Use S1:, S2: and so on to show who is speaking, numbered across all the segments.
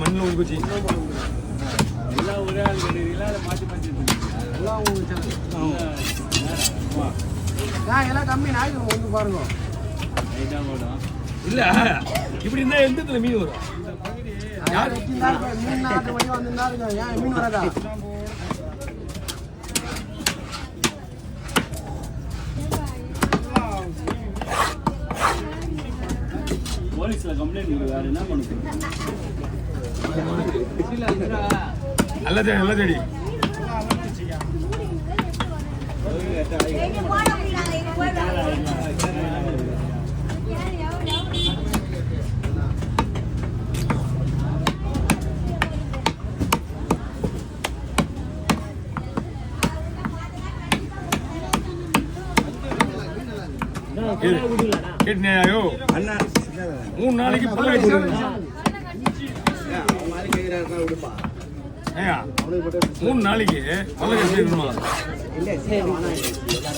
S1: மண்ணில் ஊதி போச்சு
S2: எல்லாம் ஒரே ஆள் கிடைக்கிறீங்களா அதை மாற்றி மாற்றி எல்லாம் எல்லாம் கம்மி நாய்க்கு வந்து பாருங்க
S1: இல்ல இப்படி இருந்தா எந்த மீன் வரும்
S2: மீன் நாட்டு வழி வந்திருந்தாருங்க ஏன் மீன் வராதா போலீஸ்ல கம்ப்ளைண்ட் வேற என்ன பண்ணுங்க
S1: நல்ல தேடி நல்ல தேடி கேட்டினாயோ
S2: அண்ணா
S1: 3 நாளைக்கு புள்ள கட்டி 3 நாளைக்கு புள்ள கட்டி இருக்கணுமா
S2: இல்ல சரி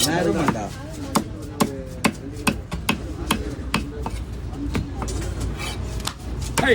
S2: நேரம் வேண்டா
S1: ஹே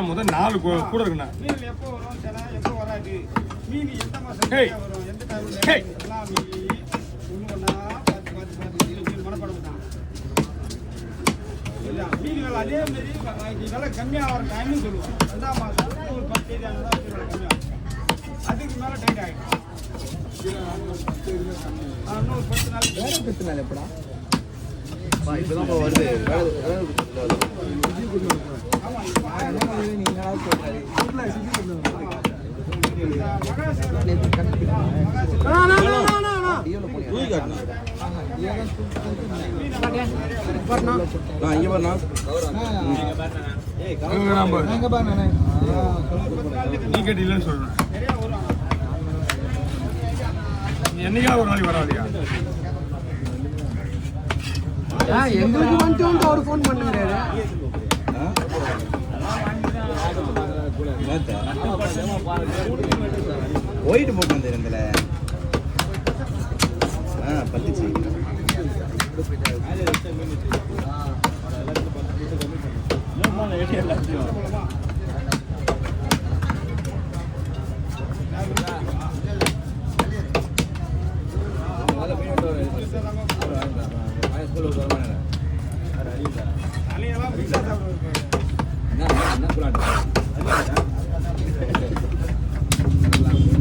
S1: முதல் 4 கூட இருக்குண்ணா
S2: மீன்கள் அதே மாதிரி விலை கம்மியாக டைம்னு சொல்லுவோம் 2ஆம் மாதம் ஒரு 10 தேதி அந்த கம்மியாகும் அதுக்கு மேலே டைட் ஆகிடும் இன்னும் 10 நாள் வேறு 10 நாள் எப்படா இப்போதான் வருது
S1: நீ கேட்டீங்கன்னு சொல்றேன் என்னைக்கா ஒரு நாளைக்கு வராதியா
S2: எங்களுக்கு வந்துட்டு அவர் ஃபோன் பண்ணுறாரு போயிட்டு போட்டு வந்துருந்தல பத்துச்சு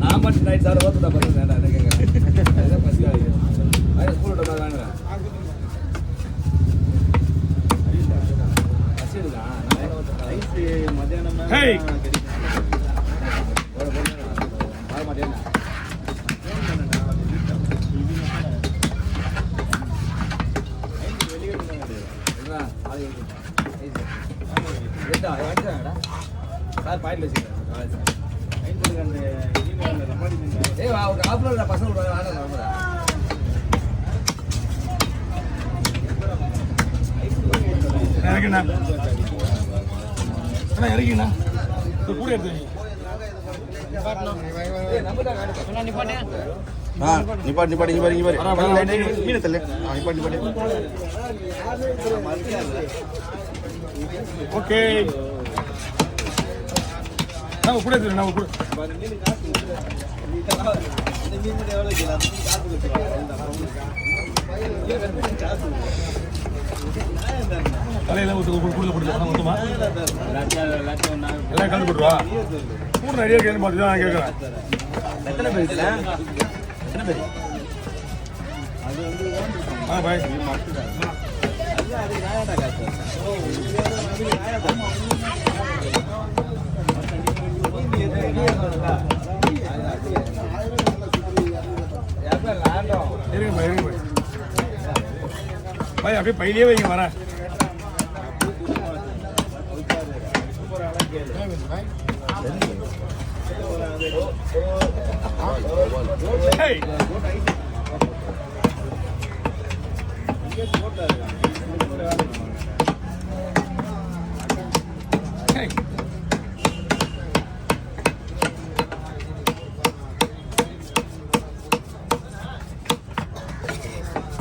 S2: நான் மட்டும் நைட் சார் ஓட்டு தான் சார் பாயிண்ட் வச்சுக்கிறேன் பசங்க
S1: இறங்கிண்ணா கூட எடுத்து ஓகே நம்ம கூட எடுத்து நம்ம கூட தலையெல்லாம் கொடுத்து கொடுத்து மொத்தமா எல்லாம் கலந்து போட்டுருவா கூட நிறைய கேள்வி பார்த்து தான் நான் கேட்குறேன்
S2: எத்தனை பேர் எத்தனை பேர்
S1: பாய் அப்படியே பையிலே வைங்க வரேன். Hey.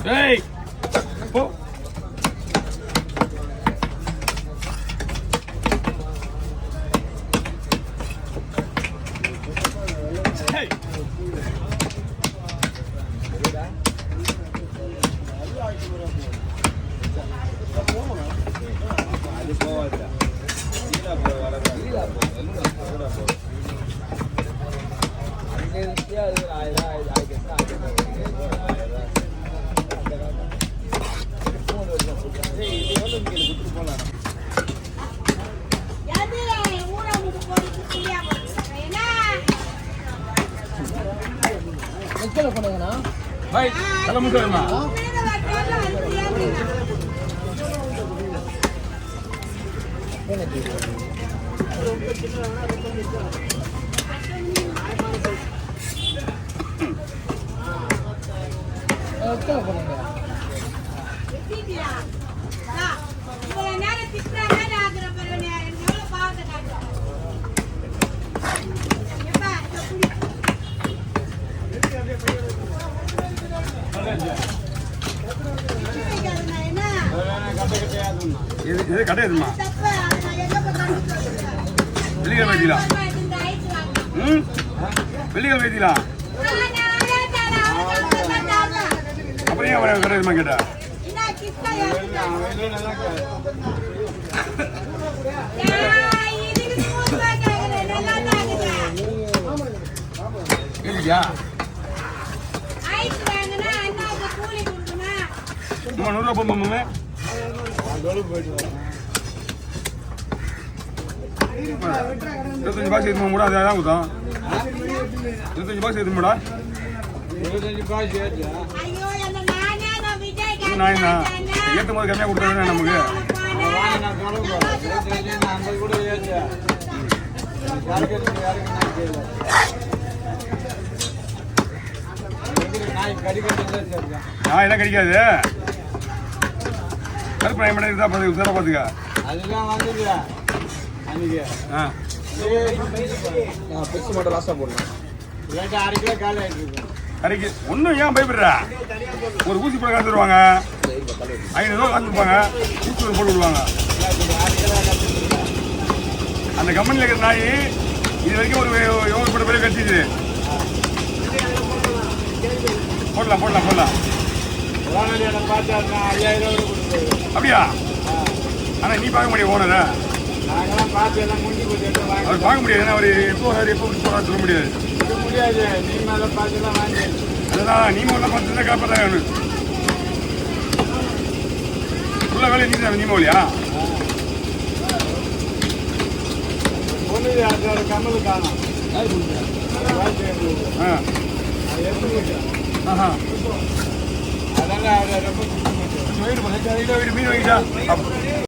S1: Hey. Oh. Hey. Baik, kalau muka lima. இது கிடையாதுமா. வெள்ளிக்கிழமை வைக்கலாம். வெள்ளிக்கிழமை வைக்கலாம். அப்படியே கிடையாதுமா கேட்டா. கேட்டியா? 100 ரூபா போகுமா? 25 பாக்ஸ் எடுத்து மூடா அதான் ஊத்தம். 25 பாக்ஸ் எடுத்து மூடா. 25 பாக்ஸ் ஏத்தியா? ஐயோ என்ன நானா ஏத்த போது கம்மியா கொடுத்தா நமக்கு. நான் சொல்லுங்க. 50 கூட ஏத்தியா. யாருக்கு நான் கேளு. நாய் கடிக்காது. கருப்பு நாய் மட்டும் இருந்தா உசாரா பாத்துக்க. அதெல்லாம் வாங்குறியா அன்னைக்கு? பிக்ஸ் மட்டும் லாஸ்டா போடணும். இல்லாட்டி 6 கிலோ காலி ஆயிட்டு கறிக்கு ஒன்றும் ஏன் பயப்படுறா? ஒரு ஊசி போட காசு தருவாங்க, 500 ரூபா காசு கொடுப்பாங்க, ஊசி போட்டு விடுவாங்க. அந்த கம்பெனியில் இருக்கிற நாய் இது வரைக்கும் ஒரு எவ்வளோ பட பேர் கட்டிச்சு. போடலாம் போடலாம் போடலாம். அப்படியா? ஆனால் நீ பார்க்க முடியாது ஓனரை. அவர் பார்க்க முடியாது. ஏன்னா அவர் எப்போ வராரு எப்போ போறாரு சொல்ல முடியாது. அதுதான் நீ முதல்ல பார்த்து காப்பாற்ற உள்ள வேலையை நீ தான் நீமோலியா? கமல் காணும். அதெல்லாம் மீன் வாங்கிட்டா